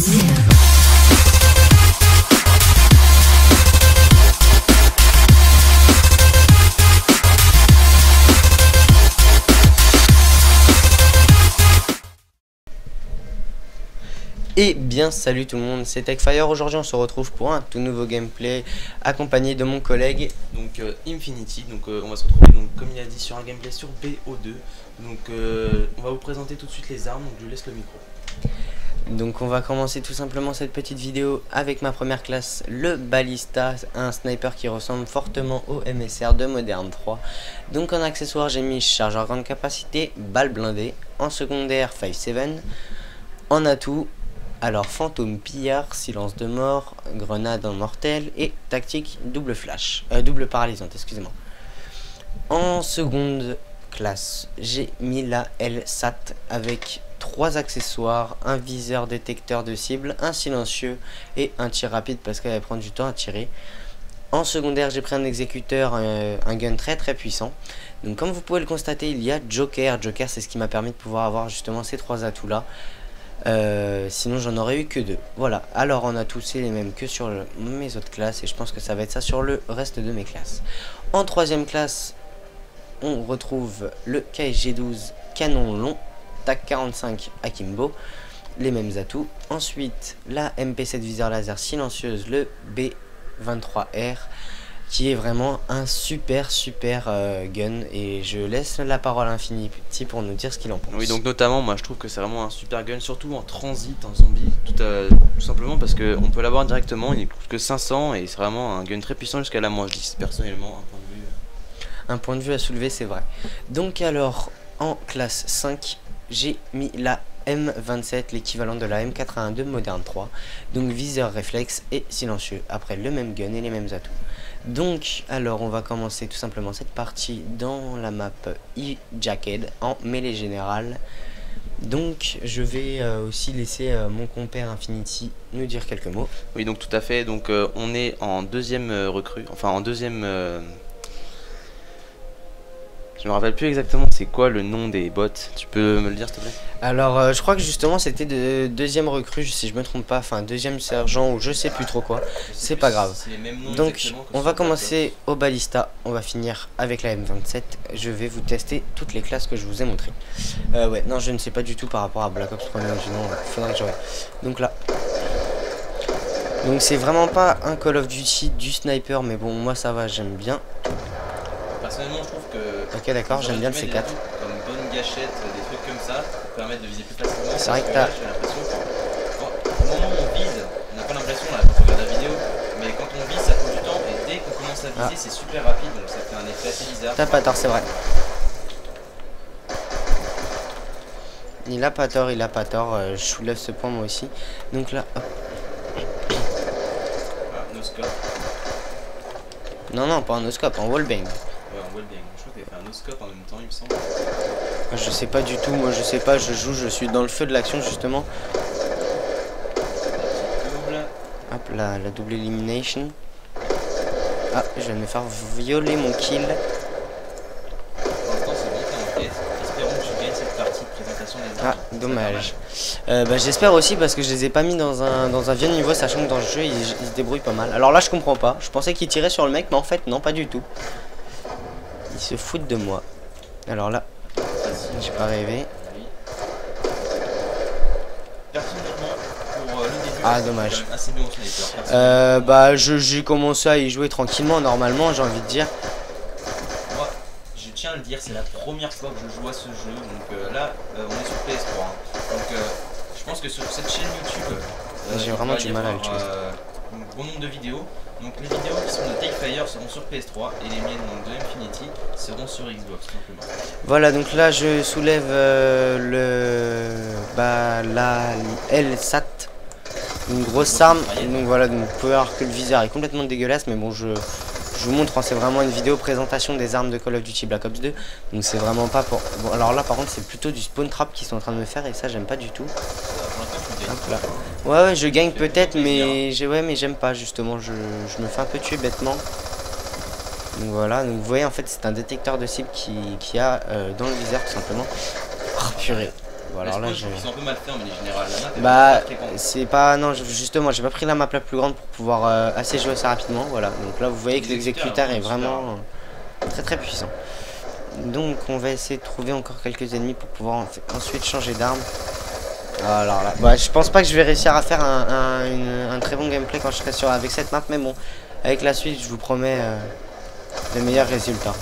Et bien salut tout le monde, c'est Techfire. Aujourd'hui on se retrouve pour un tout nouveau gameplay accompagné de mon collègue donc Infinity. Donc on va se retrouver, donc comme il a dit, sur un gameplay sur BO2. Donc on va vous présenter tout de suite les armes, donc je lui laisse le micro. Donc on va commencer tout simplement cette petite vidéo avec ma première classe, le Ballista, un sniper qui ressemble fortement au MSR de Modern 3. Donc en accessoire j'ai mis chargeur grande capacité, balle blindée, en secondaire 5.7, en atout alors fantôme pillard, silence de mort, grenade en mortel et tactique double flash, double paralysante, excusez-moi. En seconde classe, j'ai mis la LSAT avec 3 accessoires, un viseur détecteur de cible, un silencieux et un tir rapide parce qu'elle va prendre du temps à tirer. En secondaire, j'ai pris un exécuteur, un gun très puissant. Donc comme vous pouvez le constater, il y a Joker. Joker, c'est ce qui m'a permis de pouvoir avoir justement ces 3 atouts là. Sinon j'en aurais eu que 2. Voilà, alors on a tous les mêmes que sur mes autres classes et je pense que ça va être ça sur le reste de mes classes. En troisième classe, on retrouve le KSG12 canon long, TAC 45 Akimbo, les mêmes atouts. Ensuite la MP7 viseur laser silencieuse, le B23R, qui est vraiment un super gun, et je laisse la parole à Infinity pour nous dire ce qu'il en pense. Oui, donc notamment moi je trouve que c'est vraiment un super gun, surtout en transit, en zombie, tout simplement parce qu'on peut l'avoir directement, il coûte que 500 et c'est vraiment un gun très puissant jusqu'à la moi je dis personnellement un point de vue à soulever, c'est vrai. Donc alors en classe 5 j'ai mis la M27, l'équivalent de la M81 de Modern 3, donc viseur réflexe et silencieux, après le même gun et les mêmes atouts. Donc alors on va commencer tout simplement cette partie dans la map E-Jacket en mêlée générale. Donc je vais aussi laisser mon compère Infinity nous dire quelques mots. Oui, donc tout à fait, donc on est en deuxième recrue, enfin en deuxième... Je me rappelle plus exactement c'est quoi le nom des bots, tu peux me le dire s'il te plaît? Alors je crois que justement c'était de deuxième recrue si je me trompe pas, enfin deuxième sergent ou je sais plus trop quoi, c'est pas grave. Donc on va commencer au Ballista, on va finir avec la M27, je vais vous tester toutes les classes que je vous ai montrées. Ouais, non je ne sais pas du tout par rapport à Black Ops 3, sinon faudrait que je regarde. Donc là, donc c'est vraiment pas un Call of Duty du sniper, mais bon moi ça va, j'aime bien. Personnellement je trouve que... Ok d'accord, j'aime bien le C4. Comme bonne gâchette, des trucs comme ça, pour permettre de viser plus facilement. C'est vrai que t'as... J'ai l'impression qu'au moment où on vise, on n'a pas l'impression là quand on regarde la vidéo, mais quand on vise ça prend du temps et dès qu'on commence à viser c'est super rapide, donc ça fait un effet assez bizarre. T'as pas tort, c'est vrai. Il a pas tort, je soulève ce point moi aussi. Donc là, hop. Ah, no scope. Non, pas un no-scope, en wallbang. Ouais, en wallbang. Je crois qu'il a fait un no-scope en même temps, il me semble. Je sais pas du tout, moi je sais pas, je suis dans le feu de l'action justement. Hop là, la double elimination. Ah, je viens de me faire violer mon kill. Pour l'instant c'est bon, t'es en quête. Espérons que tu gagnes cette partie de présentation des armes. Ah, dommage. Bah, j'espère aussi parce que je les ai pas mis dans un vieux niveau, sachant que dans le jeu ils se débrouillent pas mal. Alors là je comprends pas, je pensais qu'ils tiraient sur le mec mais en fait non, pas du tout. Ils se foutent de moi. Alors là, j'ai pas rêvé. Ah dommage. Bah j'ai commencé à y jouer tranquillement normalement, j'ai envie de dire. Moi je tiens à le dire, c'est la première fois que je joue à ce jeu, donc là on est sur PS3 hein. Donc je pense que sur cette chaîne YouTube j'ai vraiment du mal à l'utiliser. Un bon nombre de vidéos. Donc les vidéos qui sont de Techfire seront sur PS3 et les miennes donc de Infinity seront sur Xbox simplement. Voilà, donc là je soulève la LSAT, une grosse arme. Donc voilà, donc vous pouvez voir que le viseur est complètement dégueulasse, mais bon je vous montre, hein, c'est vraiment une vidéo présentation des armes de Call of Duty Black Ops 2. Donc c'est vraiment pas pour... Bon, alors là par contre c'est plutôt du spawn trap qu'ils sont en train de me faire et ça j'aime pas du tout. Hop là. Ouais je gagne peut-être mais j'aime pas justement, je me fais un peu tuer bêtement. Donc voilà, donc vous voyez en fait c'est un détecteur de cible qui a dans le viseur tout simplement. Oh purée, Bon, alors là, je trouve qu'ils sont un peu mal faits en mini général. La map est bah, pas très grande. c'est pas. Non, justement, j'ai pas pris la map la plus grande pour pouvoir assez jouer assez rapidement. Voilà, donc là, vous voyez que l'exécuteur est vraiment très très puissant. Donc, on va essayer de trouver encore quelques ennemis pour pouvoir ensuite changer d'arme. Alors là, bah, je pense pas que je vais réussir à faire un très bon gameplay quand je serai sur avec cette map, mais bon, avec la suite, je vous promets de meilleurs résultats.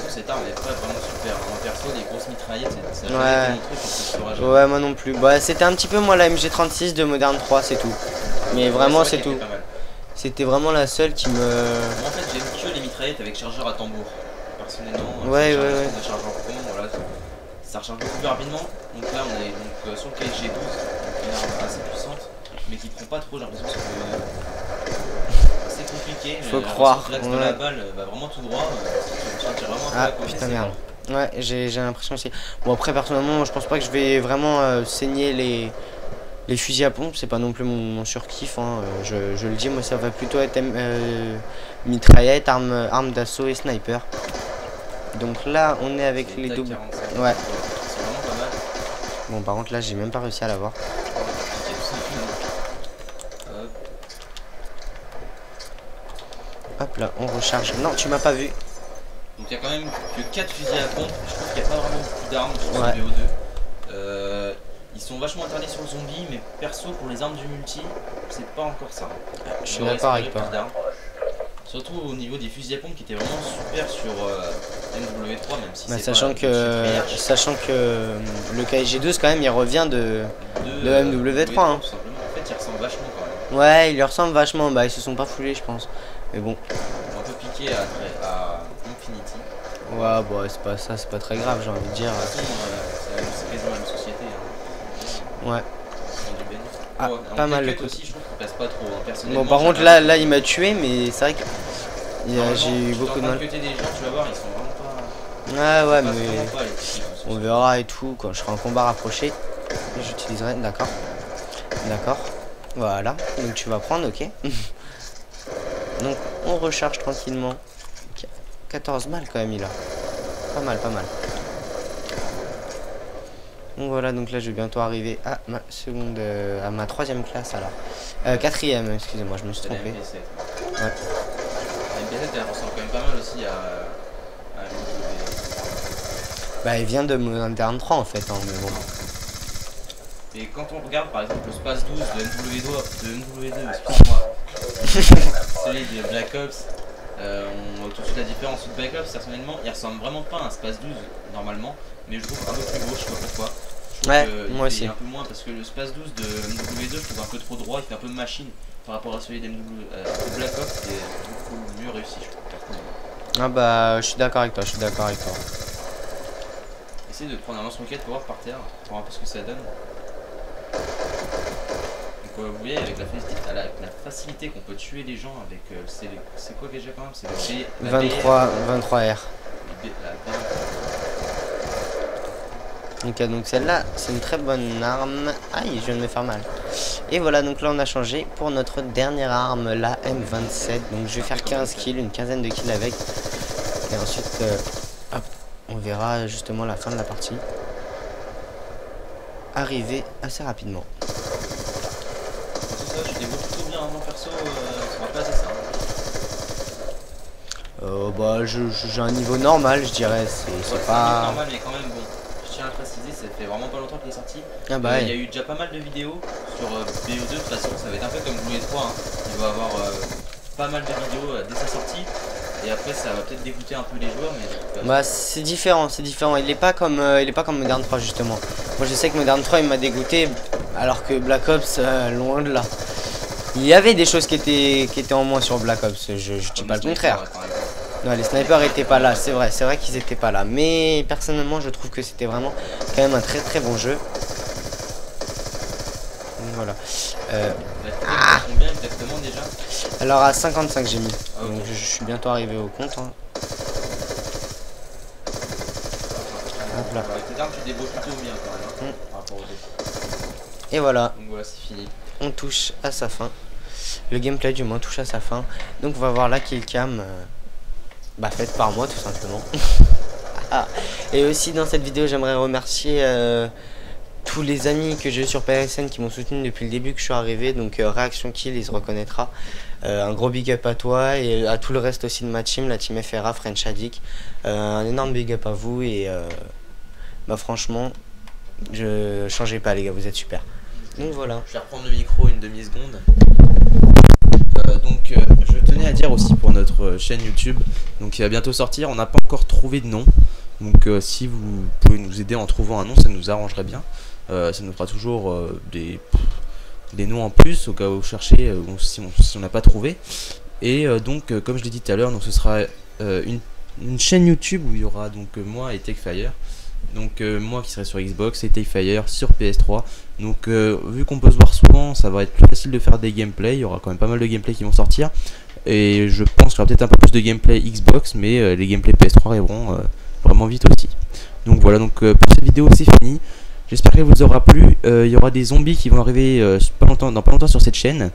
Cette arme est pas vraiment super. En perso, les grosses mitraillettes, ça Ouais. jamais été mon truc, Ouais, moi non plus. Bah, c'était un petit peu moi la MG36 de Modern 3, c'est tout. Mais vraiment, c'est tout. C'était vraiment la seule qui me. Moi, en fait, j'aime que les mitraillettes avec chargeur à tambour. Personnellement, ouais. Voilà, ça recharge beaucoup plus rapidement. Donc là, on est donc, sur le KSG 12, donc une arme assez puissante, mais qui prend pas trop. J'ai l'impression que c'est compliqué. Faut croire. L'axe de la balle va vraiment tout droit. Ah putain merde. Ouais, j'ai l'impression aussi. Bon après personnellement, je pense pas que je vais vraiment saigner les fusils à pompe. C'est pas non plus mon surkiff. Hein. Je le dis, moi ça va plutôt être mitraillette, arme d'assaut et sniper. Donc là, on est avec les doubles. Ouais. Bon, par contre là, j'ai même pas réussi à l'avoir. Hop là, on recharge. Non, tu m'as pas vu. Donc il y a quand même que 4 fusils à pompe. Je trouve qu'il n'y a pas vraiment beaucoup d'armes sur ce BO2. Ils sont vachement attardés sur le zombie, mais perso pour les armes du multi, c'est pas encore ça. Je suis d'accord avec toi. Surtout au niveau des fusils à pompe qui étaient vraiment super sur MW3, même si c'est sachant que le KSG12 quand même il revient de MW3. Hein. En fait il ressemble vachement quand même. Ouais, il lui ressemble vachement, bah ils se sont pas foulés je pense. Mais bon. On peut piquer à Infinity. Ouais, bon c'est pas ça, c'est pas très grave j'ai envie de dire. C'est quasiment la même société. Hein. Ouais. Ah, pas mal le coup. Aussi, je trouve qu'on passe pas trop. Bon par contre là il m'a tué, mais c'est vrai que j'ai eu beaucoup de mal. Des gens, tu vas voir, ils sont vraiment pas... Ouais mais on verra et tout quand je serai en combat rapproché. J'utiliserai, d'accord. D'accord. Voilà, donc tu vas prendre, ok. Donc on recharge tranquillement. 14 balles quand même il a. Pas mal, pas mal. Donc voilà, donc là je vais bientôt arriver à ma seconde, à ma 3e classe alors. 4e, excusez-moi, je me suis trompé. Ouais. La MP7 elle ressemble quand même pas mal aussi à Bah il vient de Modern 3 en fait, hein, mais bon. Et quand on regarde par exemple le Space 12 de MW2, excusez-moi, celui de Black Ops, on voit tout de suite la différence. De Black Ops, personnellement, il ressemble vraiment pas à un Space 12 normalement, mais je trouve un peu plus gros, je sais pas pourquoi. Ouais, moi aussi. Un peu moins parce que le Space 12 de MW2, je trouve un peu trop droit, il fait un peu machine par rapport à celui de Black Ops qui est beaucoup mieux réussi, je trouve. Ah bah, je suis d'accord avec toi, Essayez de prendre un lance-roquette pour voir par terre, pour voir un peu ce que ça donne. Donc vous voyez avec la facilité qu'on peut tuer les gens avec c'est quoi déjà quand même, c'est le 23R. Ok, donc celle-là c'est une très bonne arme. Aïe, je viens de me faire mal. Et voilà, donc là on a changé pour notre dernière arme, la M27. Donc je vais faire 15 kills, une quinzaine de kills avec. Et ensuite hop, on verra justement la fin de la partie arriver assez rapidement. Je dévoue plutôt bien mon perso, ça va pas assez ça. Bah j'ai un niveau normal, je dirais, c'est pas normal, mais quand même bon. Je tiens à préciser, ça fait vraiment pas longtemps qu'il est sorti. Ah bah il y a eu déjà pas mal de vidéos sur BO2, de toute façon ça va être un peu comme Blue 3, hein. Il va avoir pas mal de vidéos dès sa sortie. Et après ça va peut-être dégoûter un peu les joueurs, mais bah c'est différent, il est pas comme Modern 3 justement. Moi je sais que Modern 3 il m'a dégoûté, alors que Black Ops loin de là. Il y avait des choses qui étaient en moins sur Black Ops, je dis pas le contraire. Non, les snipers étaient pas là, c'est vrai qu'ils étaient pas là, mais personnellement je trouve que c'était vraiment quand même un très très bon jeu. Donc, voilà. Combien exactement déjà? Alors à 55 j'ai mis. Ah, okay. Donc je suis bientôt arrivé au compte. Hein. Hop là. Avec tes armes tu débrouilles plutôt bien quand même, par rapport aux autres. Et voilà. Donc voilà, c'est fini. On touche à sa fin. Le gameplay du moins touche à sa fin. Donc on va voir la killcam faite par moi tout simplement. Et aussi dans cette vidéo j'aimerais remercier tous les amis que j'ai eu sur PSN qui m'ont soutenu depuis le début que je suis arrivé. Donc Réaction Kill, il se reconnaîtra. Un gros big up à toi et à tout le reste aussi de ma team, la team FRA, French Addict. Un énorme big up à vous et bah franchement, changez pas les gars, vous êtes super. Donc voilà. Je vais reprendre le micro une demi-seconde. Je tenais à dire aussi pour notre chaîne YouTube, donc il va bientôt sortir, on n'a pas encore trouvé de nom. Donc si vous pouvez nous aider en trouvant un nom, ça nous arrangerait bien. Ça nous fera toujours des noms en plus au cas où chercher si on n'a pas trouvé. Et comme je l'ai dit tout à l'heure, donc ce sera une chaîne YouTube où il y aura donc moi et Techfire. Donc moi qui serai sur Xbox et Techfire sur PS3. Donc vu qu'on peut se voir souvent, ça va être plus facile de faire des gameplays. Il y aura quand même pas mal de gameplays qui vont sortir. Et je pense qu'il y aura peut-être un peu plus de gameplay Xbox, mais les gameplays PS3 arriveront vraiment vite aussi. Donc voilà, donc pour cette vidéo c'est fini. J'espère qu'elle vous aura plu. Il y aura des zombies qui vont arriver dans pas longtemps sur cette chaîne.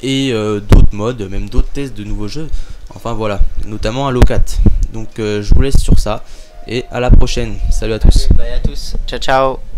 Et d'autres modes, même d'autres tests de nouveaux jeux. Enfin voilà, notamment Halo 4. Donc je vous laisse sur ça. Et à la prochaine. Salut à tous. Bye à tous. Ciao ciao.